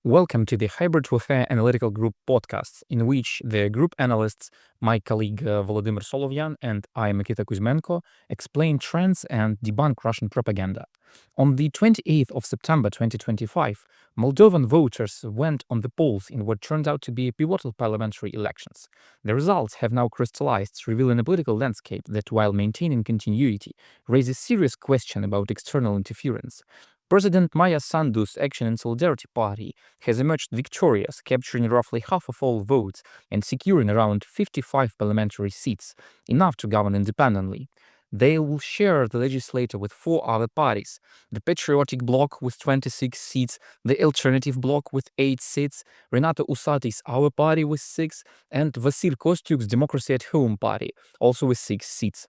Welcome to the Hybrid Warfare Analytical Group podcast, in which the group analysts, my colleague Volodymyr Solovyan and I, Mikita Kuzmenko, explain trends and debunk Russian propaganda. On the 28th of September 2025, Moldovan voters went on the polls in what turned out to be pivotal parliamentary elections. The results have now crystallized, revealing a political landscape that, while maintaining continuity, raises serious question about external interference. President Maya Sandu's Action and Solidarity Party has emerged victorious, capturing roughly half of all votes and securing around 55 parliamentary seats, enough to govern independently. They will share the legislature with four other parties: the Patriotic Bloc with 26 seats, the Alternative Bloc with 8 seats, Renato Usati's Our Party with 6, and Vasil Kostyuk's Democracy at Home Party, also with 6 seats.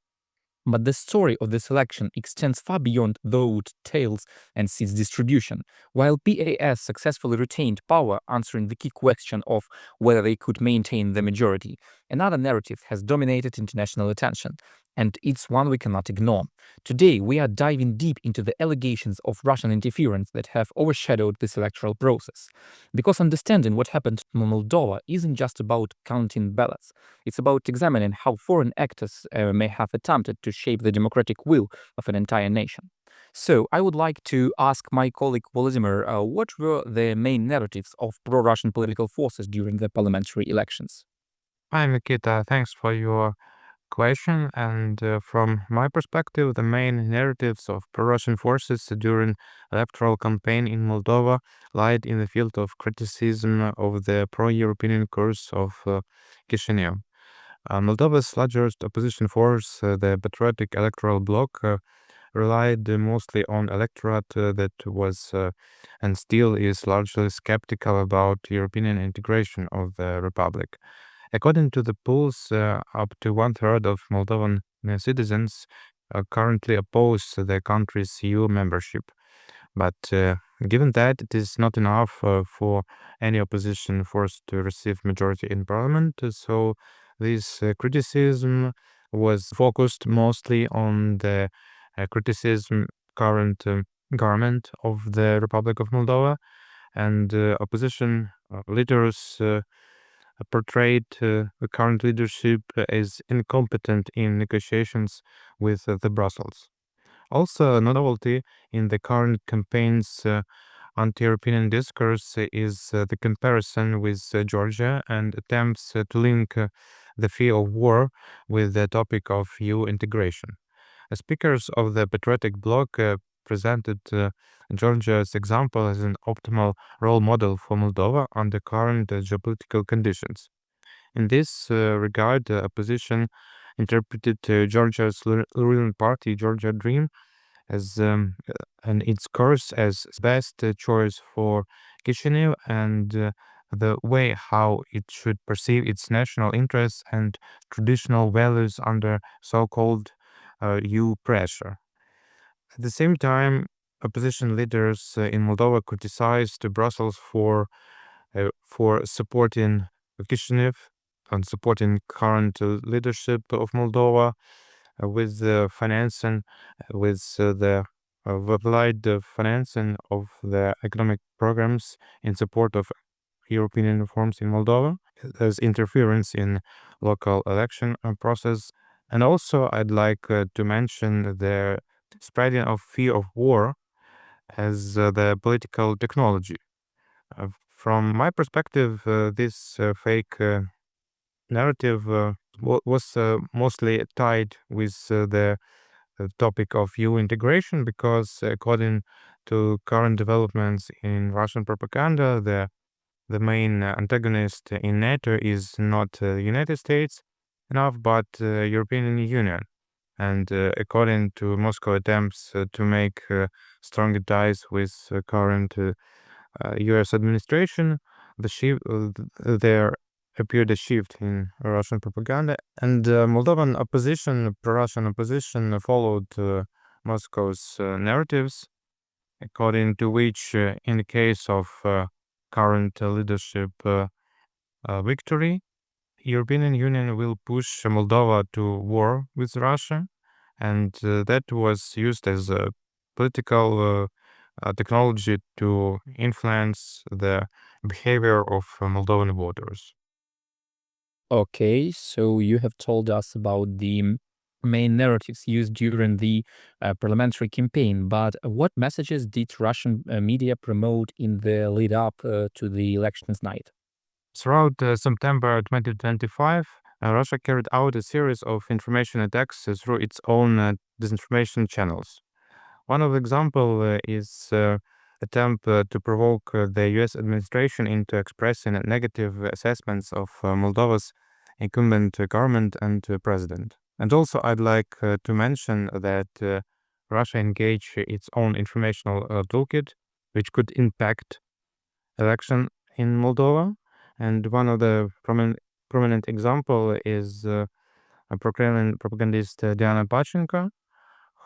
But the story of this election extends far beyond vote tales and seats distribution. While PAS successfully retained power, answering the key question of whether they could maintain the majority, another narrative has dominated international attention, and it's one we cannot ignore. Today, we are diving deep into the allegations of Russian interference that have overshadowed this electoral process. Because understanding what happened in Moldova isn't just about counting ballots. It's about examining how foreign actors may have attempted to shape the democratic will of an entire nation. So, I would like to ask my colleague Volodymyr, what were the main narratives of pro-Russian political forces during the parliamentary elections? Hi, Nikita. Thanks for your question. And from my perspective, the main narratives of pro-Russian forces during electoral campaign in Moldova lied in the field of criticism of the pro-European course of Chisinau. Moldova's largest opposition force, the Patriotic Electoral Bloc, relied mostly on electorate that was and still is largely skeptical about European integration of the republic. According to the polls, up to one-third of Moldovan citizens currently oppose the country's EU membership. But given that it is not enough for any opposition force to receive majority in parliament, so this criticism was focused mostly on the criticism current government of the Republic of Moldova, and opposition leaders portrayed the current leadership as incompetent in negotiations with the Brussels. Also, a novelty in the current campaign's anti-European discourse is the comparison with Georgia and attempts to link the fear of war with the topic of EU integration. Speakers of the Patriotic Bloc presented Georgia's example as an optimal role model for Moldova under current geopolitical conditions. In this regard, the opposition interpreted Georgia's ruling party, Georgia Dream, as and its course as best choice for Chisinau and the way how it should perceive its national interests and traditional values under so-called EU pressure. At the same time, opposition leaders in Moldova criticized Brussels for supporting Chisinau and supporting current leadership of Moldova with the financing, with applied financing of the economic programs in support of European reforms in Moldova. There's interference in local election process. And also, I'd like to mention the spreading of fear of war as the political technology. From my perspective, this fake narrative was mostly tied with the topic of EU integration because, according to current developments in Russian propaganda, the main antagonist in NATO is not the United States enough, but European Union. And according to Moscow attempts to make stronger ties with current U.S. administration, there appeared a shift in Russian propaganda, and Moldovan opposition, pro-Russian opposition, followed Moscow's narratives, according to which, in the case of current leadership victory, European Union will push Moldova to war with Russia, and that was used as a political technology to influence the behavior of Moldovan voters. Okay, so you have told us about the main narratives used during the parliamentary campaign, but what messages did Russian media promote in the lead up to the elections night? Throughout September 2025, Russia carried out a series of information attacks through its own disinformation channels. One of the example is attempt to provoke the U.S. administration into expressing negative assessments of Moldova's incumbent government and president. And also, I'd like to mention that Russia engaged its own informational toolkit, which could impact election in Moldova. And one of the prominent example is a propagandist Diana Pachenko,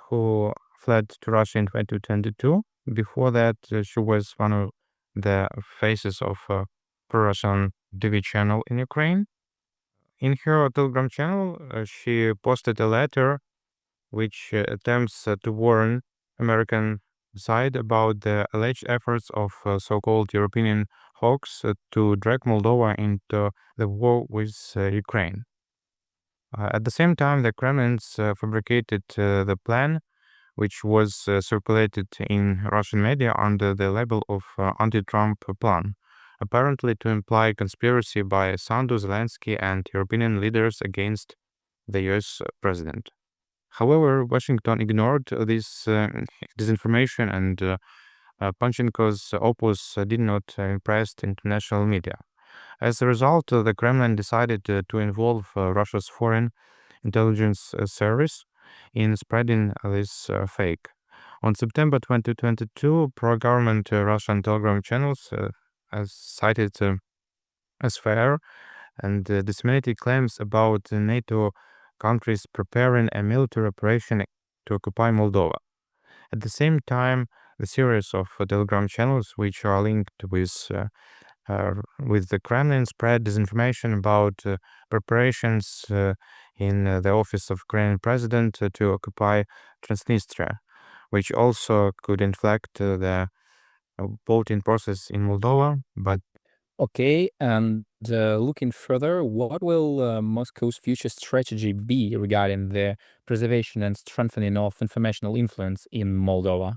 who fled to Russia in 2022. Before that, she was one of the faces of a pro-Russian TV channel in Ukraine. In her Telegram channel, she posted a letter which attempts to warn American side about the alleged efforts of so-called European hawks to drag Moldova into the war with Ukraine. At the same time, the Kremlin's fabricated the plan, which was circulated in Russian media under the label of anti-Trump plan, apparently to imply conspiracy by Sandu, Zelensky, and European leaders against the US president. However, Washington ignored this disinformation, and Panchenko's opus did not impress international media. As a result, the Kremlin decided to involve Russia's foreign intelligence service in spreading this fake. On September 2022, pro-government Russian Telegram channels, as cited as fair, and disseminated claims about NATO countries preparing a military operation to occupy Moldova. At the same time, the series of Telegram channels, which are linked with the Kremlin, spread disinformation about preparations in the office of Ukrainian president to occupy Transnistria, which also could inflect the voting process in Moldova. But Okay, and looking further, what will Moscow's future strategy be regarding the preservation and strengthening of informational influence in Moldova?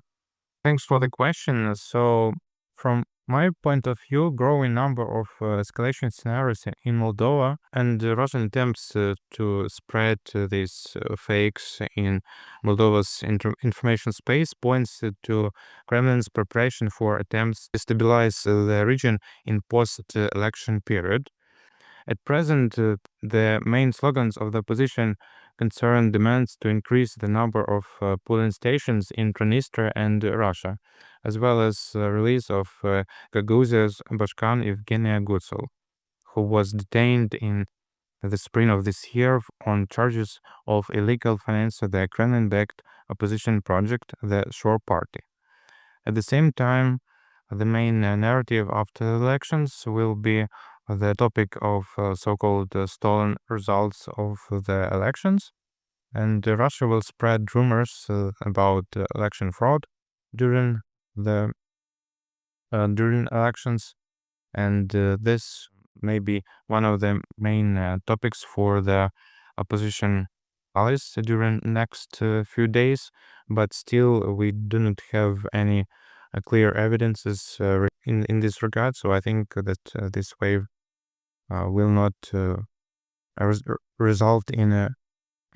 thanks for the question. So, from my point of view, growing number of escalation scenarios in Moldova and Russian attempts to spread these fakes in Moldova's information space points to Kremlin's preparation for attempts to stabilize the region in post-election period. At present, the main slogans of the opposition concern demands to increase the number of polling stations in Transnistria and Russia, as well as release of Gagauz's Bashkan Evgenia Gutsel, who was detained in the spring of this year on charges of illegal finance of the Kremlin-backed opposition project, the Shore Party. At the same time, the main narrative after the elections will be the topic of so-called stolen results of the elections, and Russia will spread rumors about election fraud during the during elections, and this may be one of the main topics for the opposition allies during next few days. But still, we do not have any clear evidences in this regard. So I think that this wave will not result in a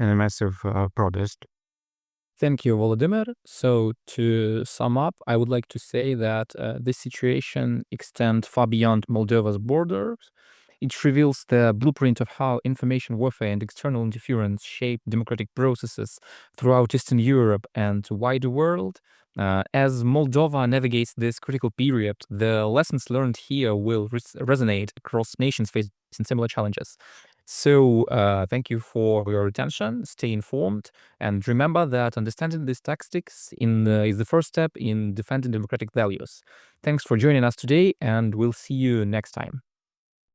massive protest. Thank you, Volodymyr. So, to sum up, I would like to say that this situation extends far beyond Moldova's borders. It reveals the blueprint of how information warfare and external interference shape democratic processes throughout Eastern Europe and wider world. As Moldova navigates this critical period, the lessons learned here will resonate across nations facing similar challenges. So, thank you for your attention. Stay informed, and remember that understanding these tactics is the first step in defending democratic values. Thanks for joining us today, and we'll see you next time.